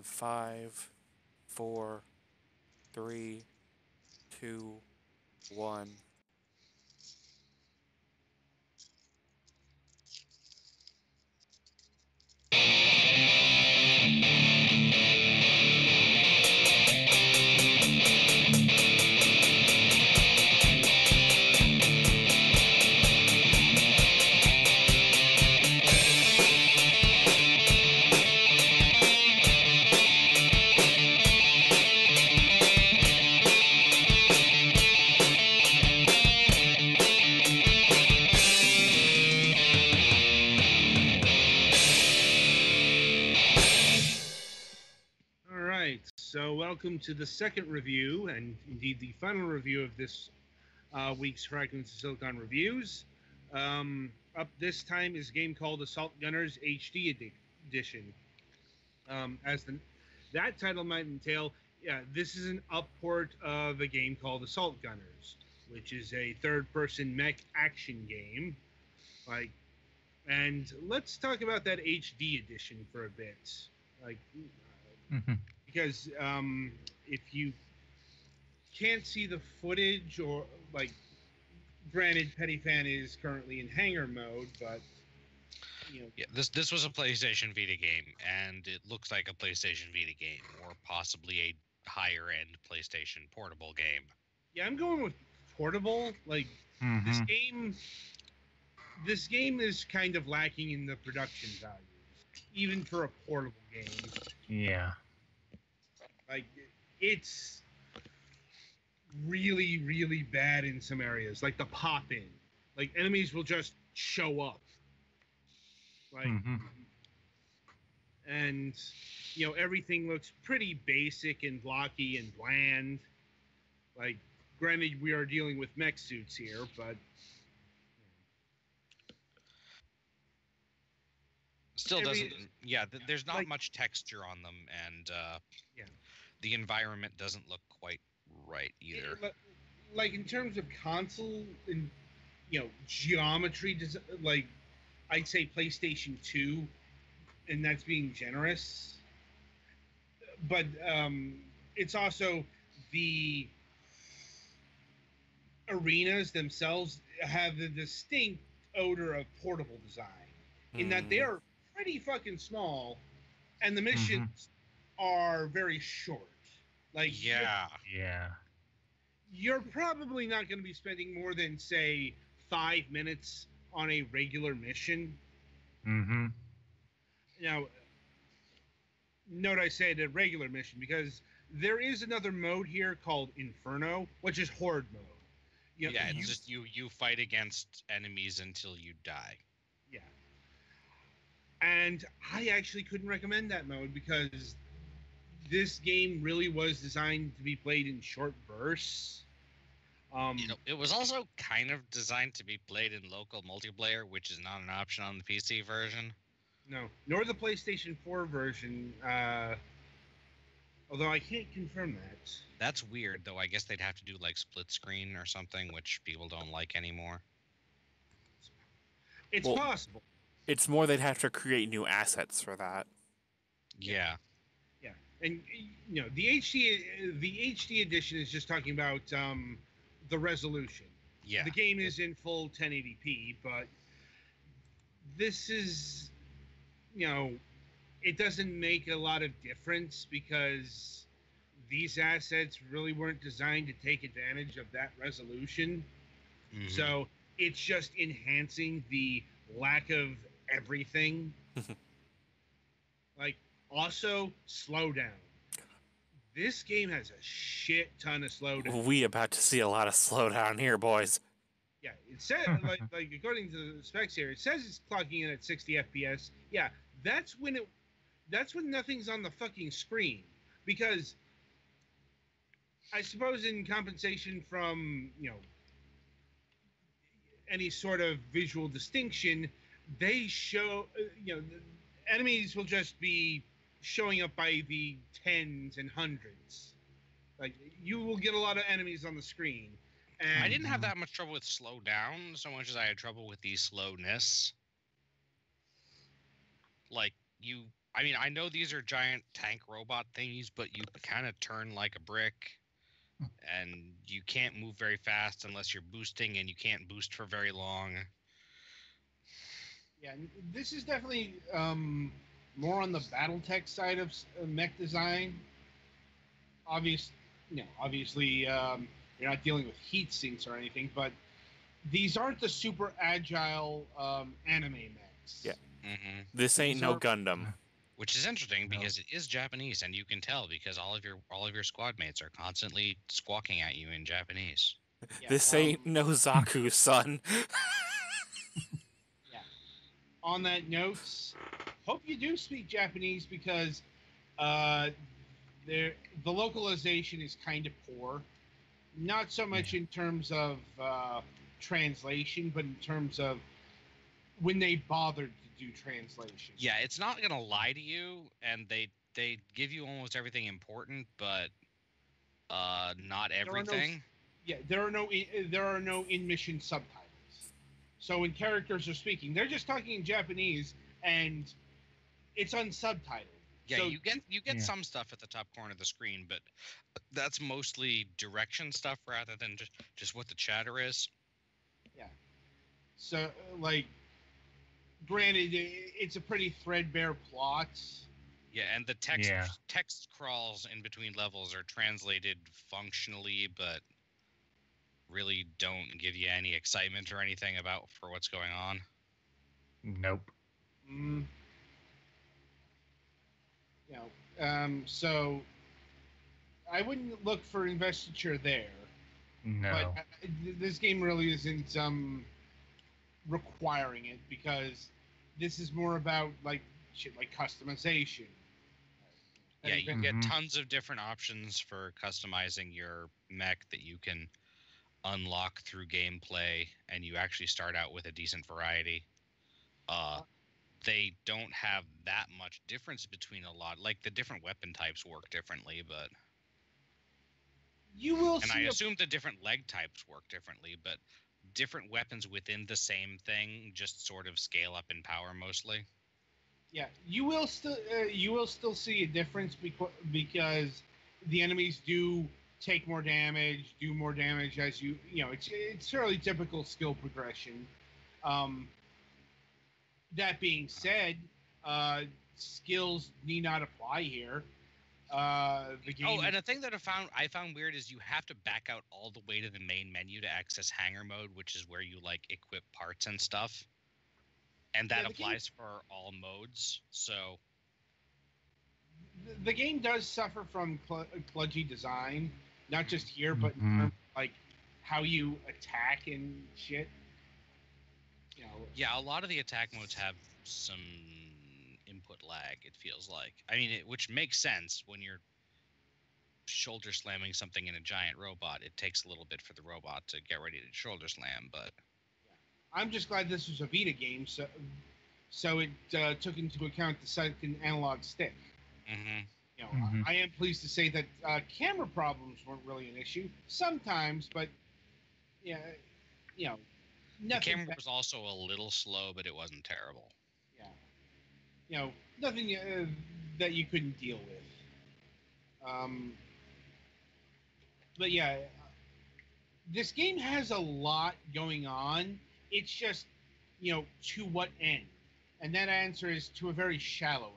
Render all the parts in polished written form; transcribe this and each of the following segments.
in 5, 4, 3, 2, 1. All right, so welcome to the second review, and indeed the final review of this week's Fragments of Silicon Reviews. Up this time is a game called Assault Gunners HD Edition. That title might entail, this is an upport of a game called Assault Gunners, which is a third-person mech action game. And let's talk about that HD edition for a bit. Because if you can't see the footage, or granted, Petty Fan is currently in hangar mode, but this was a PlayStation Vita game, and it looks like a PlayStation Vita game, or possibly a higher end PlayStation portable game. Yeah, I'm going with portable. This game is kind of lacking in the production value, even for a portable game. Yeah. It's really, really bad in some areas, like the pop-in. Enemies will just show up. And, everything looks pretty basic and blocky and bland. Granted, we are dealing with mech suits here, but... Still doesn't... Yeah, there's not much texture on them, and the environment doesn't look quite right either. In terms of console and, geometry, I'd say PlayStation 2, and that's being generous. But it's also the arenas themselves have the distinct odor of portable design, in that they're pretty fucking small, and the missions are very short. You're probably not going to be spending more than, say, 5 minutes on a regular mission. Now, note I said a regular mission, because there is another mode here called Inferno, which is Horde mode. It's just you fight against enemies until you die. Yeah. And I actually couldn't recommend that mode, because this game really was designed to be played in short bursts. It was also kind of designed to be played in local multiplayer, which is not an option on the PC version. No, nor the PlayStation 4 version, although I can't confirm that. That's weird, though. I guess they'd have to do, split screen or something, which people don't like anymore. It's possible. It's more they'd have to create new assets for that. Yeah. Yeah. And, the HD edition is just talking about the resolution. Yeah. The game is in full 1080p, but this is, it doesn't make a lot of difference, because these assets really weren't designed to take advantage of that resolution. So it's just enhancing the lack of everything. Also, slowdown. This game has a shit ton of slowdown. We about to see a lot of slowdown here, boys. Yeah, it says, according to the specs here, it says it's clocking in at 60 FPS. Yeah, that's when nothing's on the fucking screen. Because I suppose in compensation from, any sort of visual distinction, they show, the enemies will just be showing up by the tens and hundreds. You will get a lot of enemies on the screen. And I didn't have that much trouble with slow down so much as I had trouble with the slowness. You I mean, I know these are giant tank robot thingies, but you kind of turn like a brick, and you can't move very fast unless you're boosting, and you can't boost for very long. Yeah, this is definitely more on the BattleTech side of mech design. Obviously, you're not dealing with heat sinks or anything, but these aren't the super agile anime mechs. Yeah. Mm-hmm. This ain't These no are- Gundam. Which is interesting No. because it is Japanese, and you can tell because all of your squad mates are constantly squawking at you in Japanese. Yeah, This ain't no Zaku, son. Yeah. On that note, hope you do speak Japanese because uh, the localization is kind of poor. Not so much in terms of translation, but in terms of when they bothered to do translation. Yeah, it's not gonna lie to you, and they give you almost everything important, but not are no- everything. Yeah, there are no in mission subtitles. So when characters are speaking, they're just talking in Japanese, and it's unsubtitled. Yeah, So you get Yeah. some stuff at the top corner of the screen, but that's mostly direction stuff rather than just what the chatter is. So like, granted, it's a pretty threadbare plot. Yeah, and the text crawls in between levels are translated functionally, but really don't give you any excitement or anything about for what's going on. Nope. Mm, so I wouldn't look for investiture there. No. But this game really isn't requiring it because this is more about like shit like customization. Yeah, you get Mhm. tons of different options for customizing your mech that you can unlock through gameplay, and you actually start out with a decent variety. They don't have that much difference between a lot. Like the different weapon types work differently, but You will and I see. assume the different leg types work differently, but different weapons within the same thing just sort of scale up in power mostly. Yeah, you will still see a difference because the enemies do take more damage, do more damage as it's fairly typical skill progression. Um, that being said, skills need not apply here. The game. Oh, and a thing that I found weird is you have to back out all the way to the main menu to access hangar mode, which is where you like equip parts and stuff. And that Yeah, the game- applies for all modes. So the game does suffer from kludgy design, not just here, but in Mhm. terms of, like how you attack and shit. You know, yeah, a lot of the attack modes have some input lag, it feels like. I mean, which makes sense when you're shoulder slamming something in a giant robot. It takes a little bit for the robot to get ready to shoulder slam, but I'm just glad this was a Vita game, so it took into account the second analog stick. mhm. Mhm. I am pleased to say that camera problems weren't really an issue. Sometimes, but yeah, you know, The nothing. camera was also a little slow, but it wasn't terrible. Yeah, nothing that you couldn't deal with. But yeah, this game has a lot going on. It's just, to what end? And that answer is to a very shallow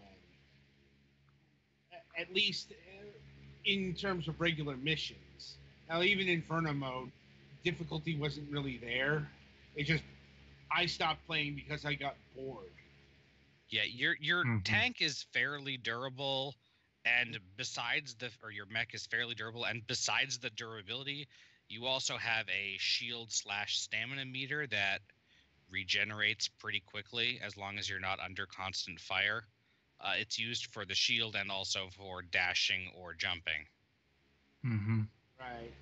end. At least in terms of regular missions. Now, even Inferno mode, difficulty wasn't really there. I stopped playing because I got bored. Yeah, your Mhm. tank is fairly durable, and your mech is fairly durable, and besides the durability, you also have a shield/stamina meter that regenerates pretty quickly as long as you're not under constant fire. It's used for the shield and also for dashing or jumping. Mhm. Right.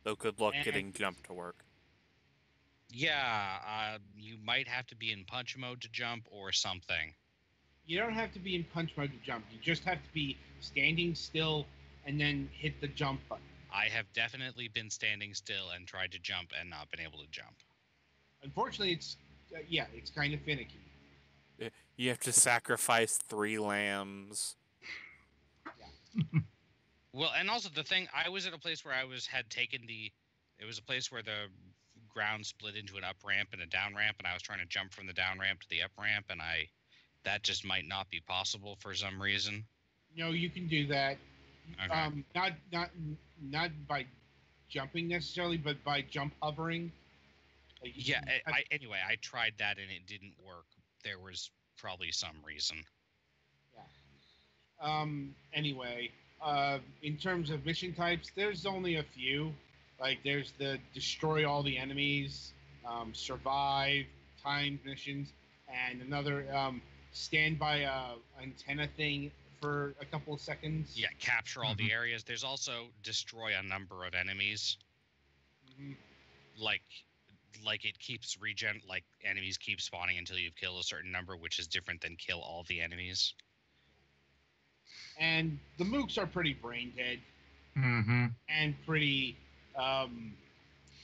So good luck And- getting jump to work. Yeah, you might have to be in punch mode to jump or something. You don't have to be in punch mode to jump. You just have to be standing still and then hit the jump button. I have definitely been standing still and tried to jump and not been able to jump. Unfortunately, it's kind of finicky. You have to sacrifice 3 lambs. Well, and also the thing, I was at a place where had taken it was a place where the ground split into an up ramp and a down ramp, and I was trying to jump from the down ramp to the up ramp, and that just might not be possible for some reason. No, you can do that. Okay. Not by jumping necessarily, but by jump hovering. Like Yeah. Anyway, I tried that and it didn't work. There was probably some reason. Yeah. Anyway, in terms of mission types, there's only a few. Like there's the destroy all the enemies, survive, timed missions, and another stand by a antenna thing for a couple of seconds. Yeah, capture all the areas. There's also destroy a number of enemies. Mm-hmm. Like it keeps like enemies keep spawning until you've killed a certain number, which is different than kill all the enemies. And the mooks are pretty brain dead and pretty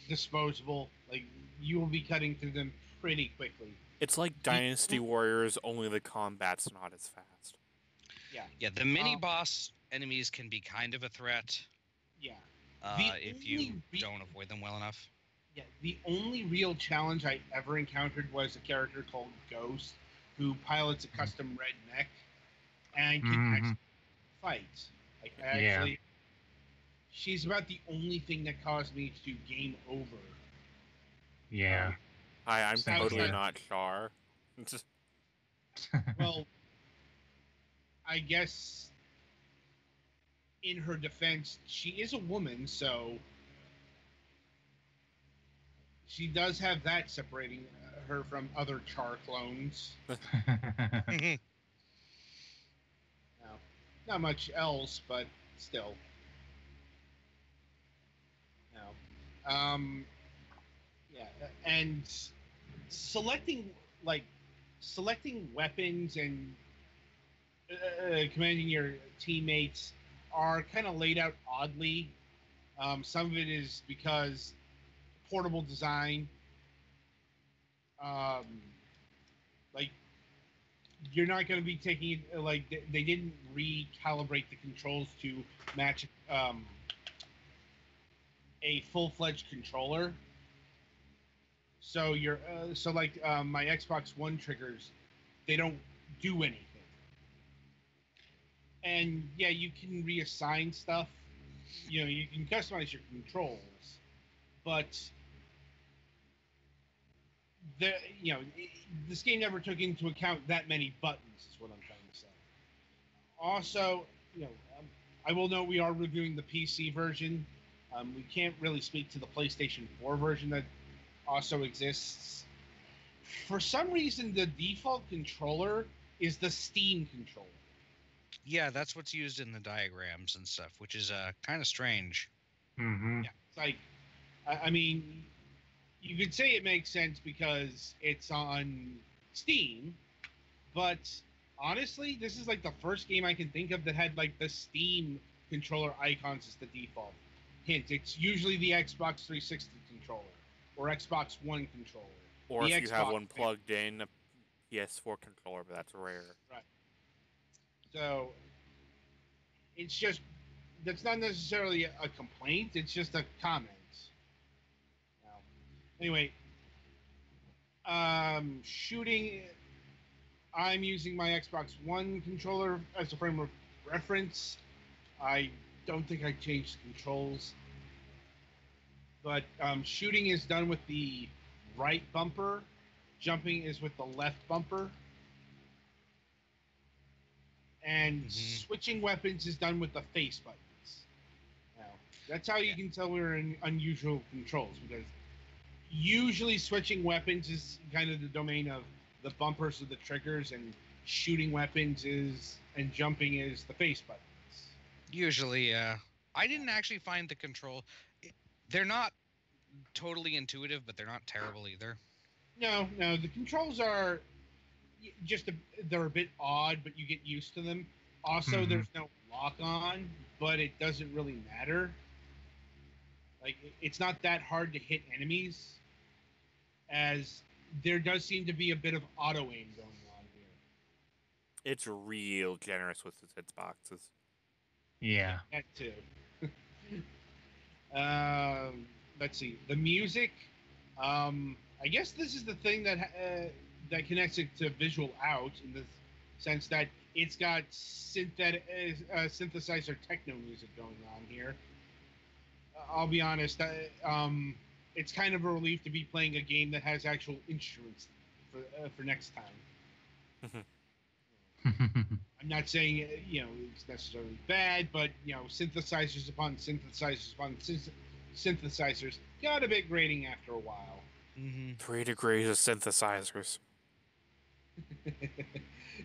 disposable. Like you will be cutting through them pretty quickly. It's like Dynasty Warriors, only the combat's not as fast. Yeah, the mini boss enemies can be kind of a threat. Yeah. If you don't avoid them well enough. Yeah, the only real challenge I ever encountered was a character called Ghost, who pilots a custom red mech and can actually fight. Like actually, she's about the only thing that caused me to game over. Yeah. I'm totally not Char. Well, I guess in her defense, she is a woman, so she does have that separating her from other Char clones. No, not much else, but still. No. Yeah, and selecting weapons and commanding your teammates are kind of laid out oddly. Some of it is because portable design. Like you're not going to be taking like they didn't recalibrate the controls to match a full-fledged controller. So my Xbox One triggers, they don't do anything. And yeah, you can reassign stuff. You know, you can customize your controls, but this game never took into account that many buttons. Is what I'm trying to say. Also, I will note we are reviewing the PC version. We can't really speak to the PlayStation 4 version that also exists. For some reason, the default controller is the Steam controller. Yeah, that's what's used in the diagrams and stuff, which is kind of strange. Yeah, it's like, I mean, you could say it makes sense because it's on Steam, but honestly, this is like the first game I can think of that had like the Steam controller icons as the default. Hint, it's usually the Xbox 360 controller or Xbox One controller. Or if you have one plugged in, a PS4 controller, but that's rare. Right. So it's just, that's not necessarily a complaint, it's just a comment. Anyway, shooting, I'm using my Xbox One controller as a frame of reference. I don't think I changed controls. But shooting is done with the right bumper. Jumping is with the left bumper. And switching weapons is done with the face buttons. Now, that's how you can tell we're in unusual controls, because usually switching weapons is kind of the domain of the bumpers of the triggers, and shooting weapons and jumping is the face buttons. Usually, I didn't actually find the control. They're not totally intuitive, but they're not terrible either. No, the controls are they're a bit odd, but you get used to them. Also, there's no lock on, but it doesn't really matter. Like, it's not that hard to hit enemies, as there does seem to be a bit of auto aim going on here. It's real generous with its hitboxes. Yeah. That too. Um, let's see. The music. I guess this is the thing that connects it to Visual Out in the sense that it's got synthesizer techno music going on here. I'll be honest. It's kind of a relief to be playing a game that has actual instruments for next time. I'm not saying it's necessarily bad, but synthesizers upon synthesizers upon synthesizers got a bit grating after a while. 3 degrees of synthesizers.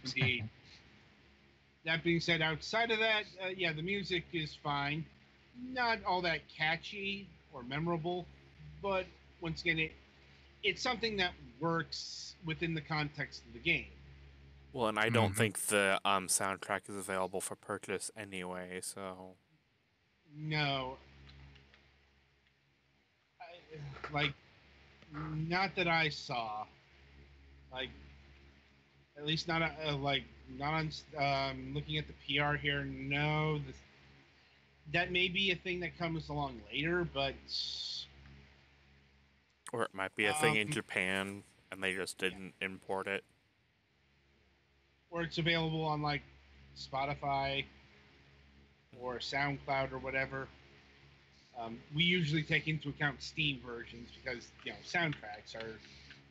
Indeed. That being said, outside of that, yeah, the music is fine. Not all that catchy or memorable, but once again, it's something that works within the context of the game. Well, and I don't think the soundtrack is available for purchase anyway, so... No, like, not that I saw. Like, at least not not on. Looking at the PR here, no. That may be a thing that comes along later, but Or it might be a thing in Japan, and they just didn't import it. Or it's available on, like, Spotify or SoundCloud or whatever. We usually take into account Steam versions because, soundtracks are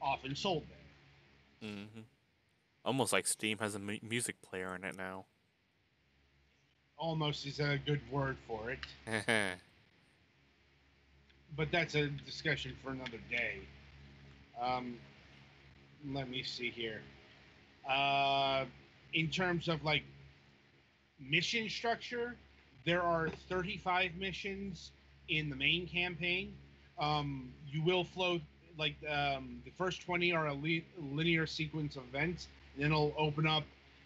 often sold there. Almost like Steam has a music player in it now. Almost is a good word for it. But that's a discussion for another day. Let me see here. In terms of, like, mission structure, there are 35 missions in the main campaign. You will flow, like, the first 20 are a linear sequence of events, and then it'll open up,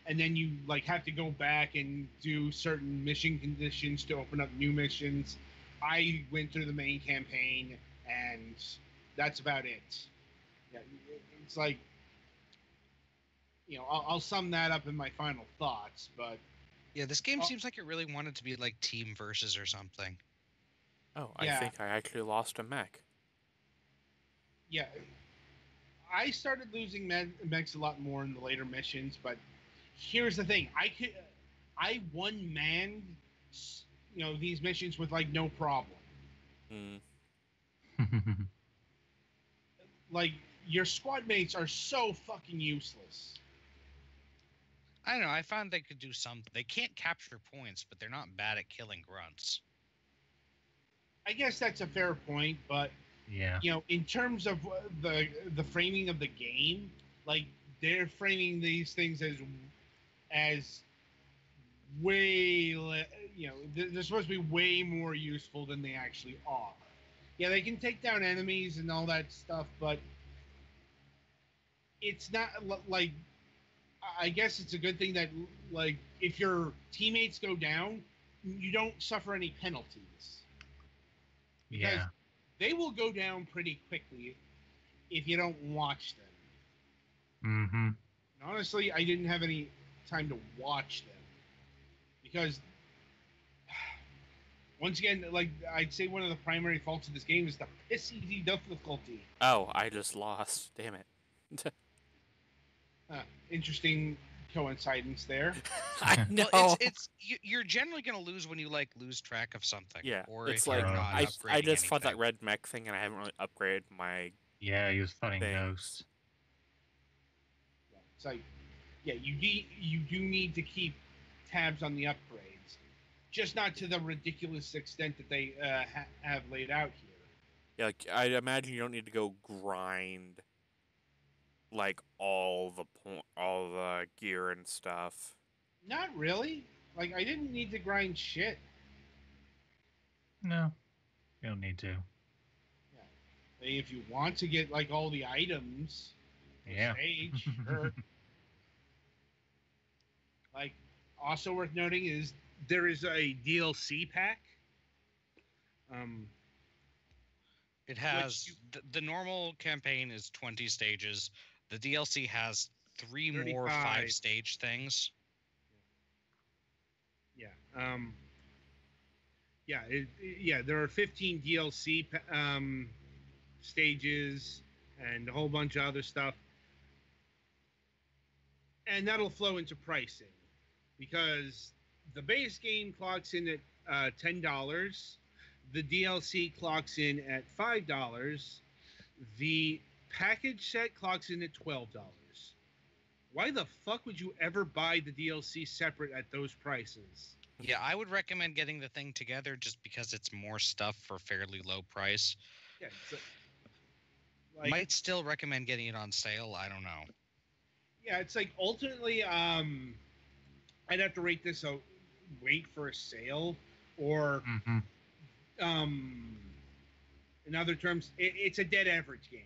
and then you, like, have to go back and do certain mission conditions to open up new missions. I went through the main campaign, and that's about it. Yeah, it's like, I'll sum that up in my final thoughts, but yeah, this game seems like it really wanted to be like Team Versus or something. Oh, I think I actually lost a mech. Yeah, I started losing mechs a lot more in the later missions, but here's the thing: I one manned, these missions with, like, no problem. Like, your squad mates are so fucking useless. I don't know. I found they could do something. They can't capture points, but they're not bad at killing grunts. I guess that's a fair point, but yeah, in terms of the framing of the game, like, they're framing these things as way they're supposed to be way more useful than they actually are. Yeah, they can take down enemies and all that stuff, but it's not like, I guess it's a good thing that, like, if your teammates go down, you don't suffer any penalties. Because they will go down pretty quickly if you don't watch them. And honestly, I didn't have any time to watch them. Because, once again, like, I'd say one of the primary faults of this game is the piss easy difficulty. Oh, I just lost. Damn it. Interesting coincidence there. I know. Well, you're generally going to lose when you, like, lose track of something. Yeah, Or it's if like you're not I upgrading just fought that anything. red mech thing, and I haven't really upgraded my. Yeah, he was fighting things. ghosts. Yeah, it's like, yeah, you do need to keep tabs on the upgrades, just not to the ridiculous extent that they have laid out here. Yeah, like, I imagine you don't need to go grind like all the gear and stuff. Not really. Like, I didn't need to grind shit. No, you don't need to. Yeah. I mean, if you want to get, like, all the items, stage, sure. Like, also worth noting is there is a DLC pack. It has the normal campaign is 20 stages. The DLC has 3 more 35. 5-stage things. Yeah. Yeah. There are 15 DLC stages and a whole bunch of other stuff, and that'll flow into pricing because the base game clocks in at $10. The DLC clocks in at $5. The package set clocks in at $12. Why the fuck would you ever buy the DLC separate at those prices? Yeah, I would recommend getting the thing together just because it's more stuff for fairly low price. Yeah, it's like Might still recommend getting it on sale. I don't know. yeah, it's like ultimately, I'd have to rate this a wait for a sale, or Mm-hmm. in other terms, it's a dead average game.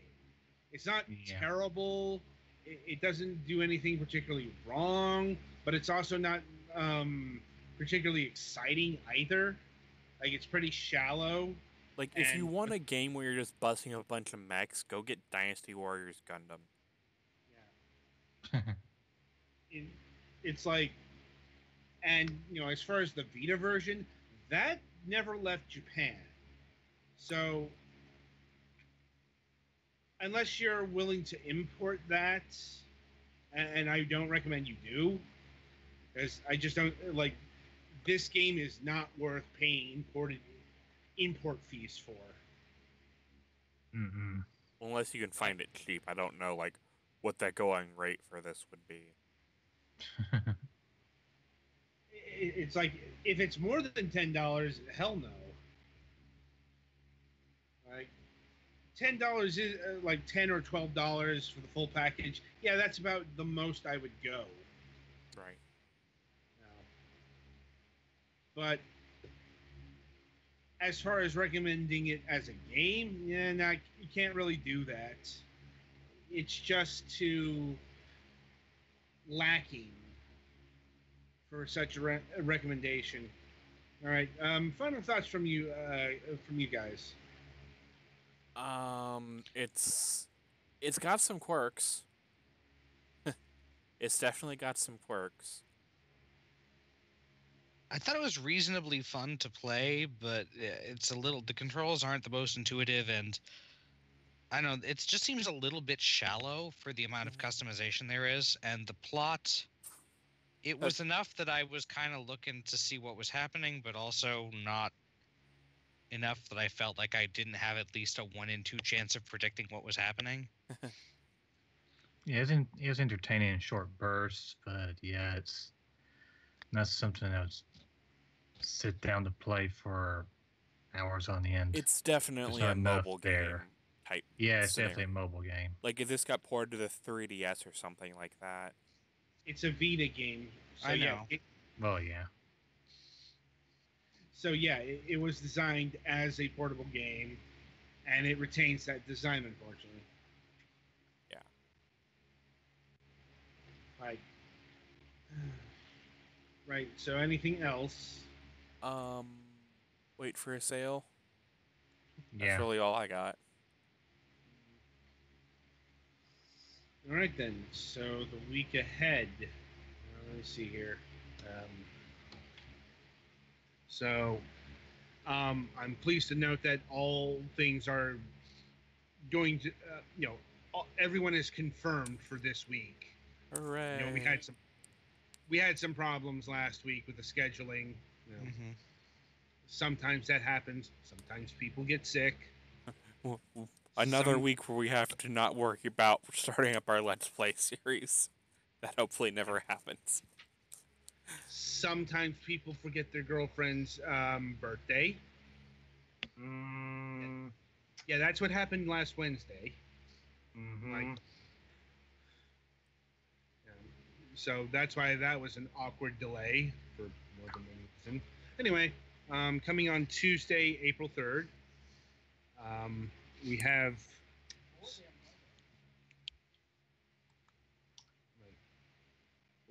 It's not Yeah. terrible. It doesn't do anything particularly wrong, but it's also not particularly exciting either. Like it's pretty shallow. Like, if you And want a game where you're just busting a bunch of mechs, go get Dynasty Warriors Gundam. yeah, it's like, and as far as the Vita version, that never left Japan. So unless you're willing to import that, and I don't recommend you do, because I just don't like this game is not worth paying import fees for. Mm-hmm. Unless you can find it cheap. I don't know, like, what that going rate for this would be. It's like if it's more than $10, hell no. Like $10 is like $10 or $12 for the full package. Yeah, that's about the most I would go. Right. But as far as recommending it as a game, yeah, no, you can't really do that. It's just too lacking for such a recommendation. All right, final thoughts from you guys. It's got some quirks. It's definitely got some quirks. I thought it was reasonably fun to play, but it's a little. The controls aren't the most intuitive, and I don't know. It just seems a little bit shallow for the amount of customization there is, and the plot. It was enough that I was kind of looking to see what was happening, but also not enough that I felt like I didn't have at least a 1 in 2 chance of predicting what was happening. Yeah, it was entertaining in short bursts, but yeah, it's not something that would sit down to play for hours on end. It's definitely not a enough mobile there. game type. Yeah, it's scenario. definitely a mobile game. Like if this got ported to the 3DS or something like that. It's a Vita game. So I yeah, know. Well, yeah. So yeah, it was designed as a portable game, and it retains that design, unfortunately. Yeah. Like, right. So anything else? Wait for a sale. That's Yeah. really all I got. All right then. So the week ahead. Let me see here. I'm pleased to note that all things are going to, everyone is confirmed for this week. Hooray! We had some problems last week with the scheduling. Mm-hmm. Sometimes that happens. Sometimes people get sick. Another week where we have to not worry about starting up our Let's Play series. That hopefully never happens. Sometimes people forget their girlfriend's birthday. Yeah, that's what happened last Wednesday. Mm-hmm. So that's why that was an awkward delay for more than one reason. Anyway, coming on Tuesday, April 3rd, we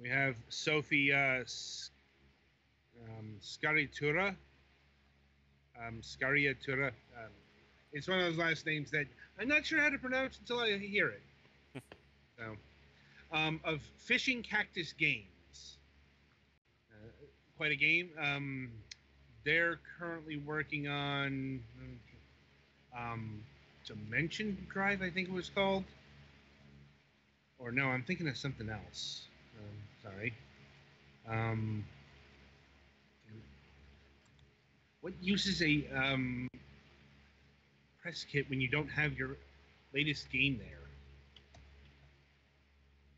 have Sophie Scaritura. Scariatura. It's one of those last names that I'm not sure how to pronounce until I hear it. So, of Fishing Cactus Games. Quite a game. They're currently working on Dimension Drive, I think it was called. Or no, I'm thinking of something else. Sorry. What uses a press kit when you don't have your latest game there?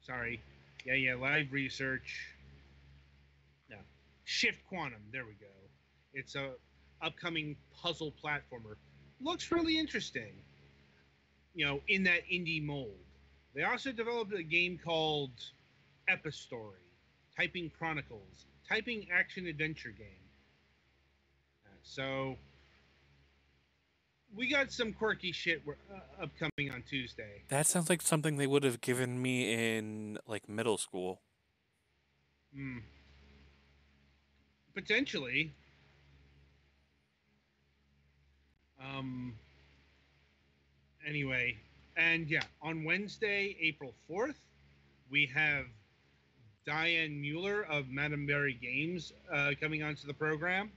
Sorry. Yeah, live research. No. Shift Quantum, there we go. It's a upcoming puzzle platformer. Looks really interesting. In that indie mold. They also developed a game called Epistory, Typing Chronicles, typing action adventure game. So we got some quirky shit upcoming on Tuesday. That sounds like something they would have given me in like middle school. Potentially. Anyway, and yeah, on Wednesday, April 4th, we have Diane Mueller of Madame Berry Games coming onto the program.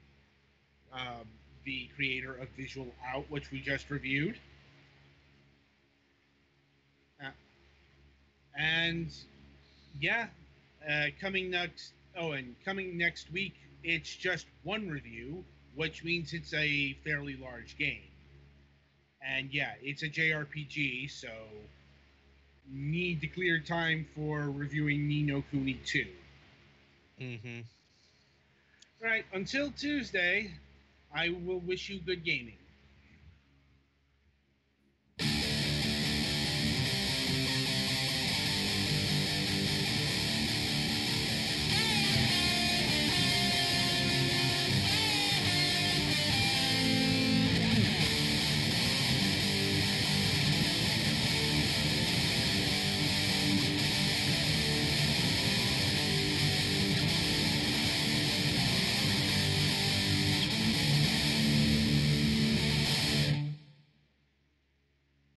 The creator of Visual Out, which we just reviewed. And yeah, coming next. Oh, and coming next week, it's just one review, which means it's a fairly large game. And yeah, it's a JRPG, so need to clear time for reviewing Ni no Kuni 2. Mm-hmm. Right, until Tuesday, I will wish you good gaming.